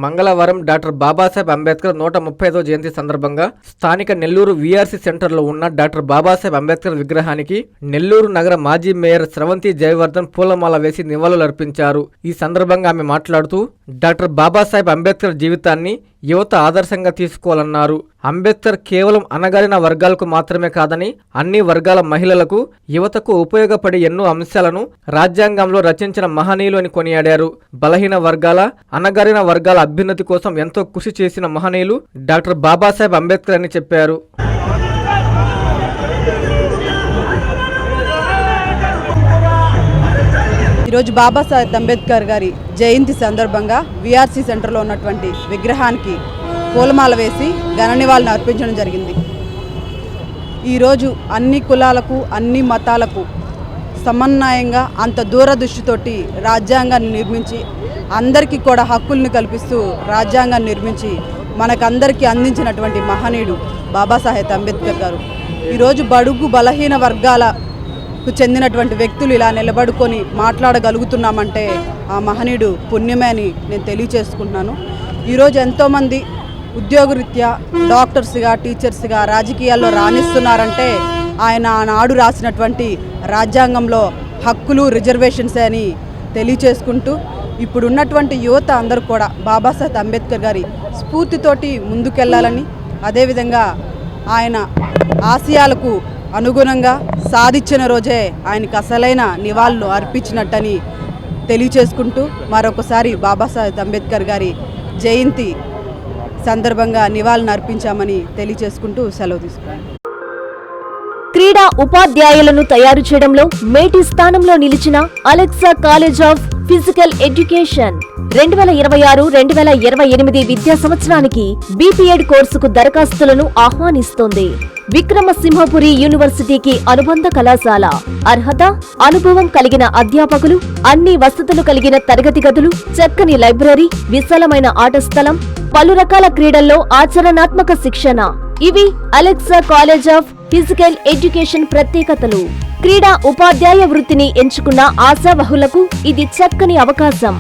మంగళవారం డాక్టర్ బాబాసాహెబ్ అంబేద్కర్ 135వ జయంతి సందర్భంగా స్థానిక నెల్లూరు వీఆర్సీ సెంటర్లో ఉన్న డాక్టర్ బాబాసాహెబ్ అంబేద్కర్ విగ్రహానికి నెల్లూరు నగర మాజీ మేయర్ స్రవంతి జయవర్ధన్ పూలమాల వేసి నివాళులర్పించారు. ఈ సందర్భంగా ఆమె మాట్లాడుతూ డాక్టర్ బాబాసాహెబ్ అంబేద్కర్ జీవితాన్ని యువత ఆదర్శంగా తీసుకోవాలన్నారు. అంబేద్కర్ కేవలం అణగారిన వర్గాలకు మాత్రమే కాదని అన్ని వర్గాల మహిళలకు, యువతకు ఉపయోగపడే ఎన్నో అంశాలను రాజ్యాంగంలో రచించిన మహనీయులు అని కొనియాడారు. బలహీన వర్గాల, అణగారిన వర్గాల అభ్యున్నతి కోసం ఎంతో కృషి చేసిన మహనీయులు డాక్టర్ బాబాసాహెబ్ అంబేద్కర్ అని చెప్పారు. ఈరోజు బాబాసాహెబ్ అంబేద్కర్ గారి జయంతి సందర్భంగా వీఆర్సీ సెంటర్లో ఉన్నటువంటి విగ్రహానికి పూలమాల వేసి ఘన నివాళులు అర్పించడం జరిగింది. ఈరోజు అన్ని కులాలకు, అన్ని మతాలకు సమన్వయంగా అంత దూరదృష్టితోటి రాజ్యాంగాన్ని నిర్మించి అందరికీ కూడా హక్కుల్ని కల్పిస్తూ రాజ్యాంగాన్ని నిర్మించి మనకందరికీ అందించినటువంటి మహనీయుడు బాబాసాహెబ్ అంబేద్కర్ గారు. ఈరోజు బడుగు బలహీన వర్గాలకు చెందినటువంటి వ్యక్తులు ఇలా నిలబడుకొని మాట్లాడగలుగుతున్నామంటే ఆ మహనీయుడు పుణ్యమే అని నేను తెలియచేసుకుంటున్నాను. ఈరోజు ఎంతోమంది ఉద్యోగరీత్యా డాక్టర్స్గా, టీచర్స్గా రాజకీయాల్లో రాణిస్తున్నారంటే ఆయన ఆనాడు రాసినటువంటి రాజ్యాంగంలో హక్కులు, రిజర్వేషన్స్ అని తెలియచేసుకుంటూ ఇప్పుడున్నటువంటి యువత అందరూ కూడా బాబాసాహెబ్ అంబేద్కర్ గారి స్ఫూర్తితోటి ముందుకెళ్లాలని, అదేవిధంగా ఆయన ఆశయాలకు అనుగుణంగా సాధించిన రోజే ఆయనకు అసలైన నివాళులు అర్పించినట్టని తెలియచేసుకుంటూ మరొకసారి బాబాసాహెబ్ అంబేద్కర్ గారి జయంతి సందర్భంగా నివాళులు అర్పించామని తెలియచేసుకుంటూ సెలవు తీసుకున్నాను. క్రీడా ఉపాధ్యాయులను తయారు చేయడంలో మేటి స్థానంలో నిలిచిన Alexa college of physical education 2026-2028 విద్యా సంవత్సరానికి బీపీఎడ్ కోర్సుకు దరఖాస్తులను ఆహ్వానిస్తోంది. విక్రమసింహపురి యూనివర్సిటీకి అనుబంధ కళాశాల. అర్హత, అనుభవం కలిగిన అధ్యాపకులు, అన్ని వసతులు కలిగిన తరగతి గదులు, చక్కని లైబ్రరీ, విశాలమైన ఆట స్థలం, పలు రకాల క్రీడల్లో ఆచరణాత్మక శిక్షణ. ఇవి Alexa college of physical education ప్రత్యేకతలు. క్రీడా ఉపాధ్యాయ వృత్తిని ఎంచుకున్న ఆశావహులకు ఇది చక్కని అవకాశం.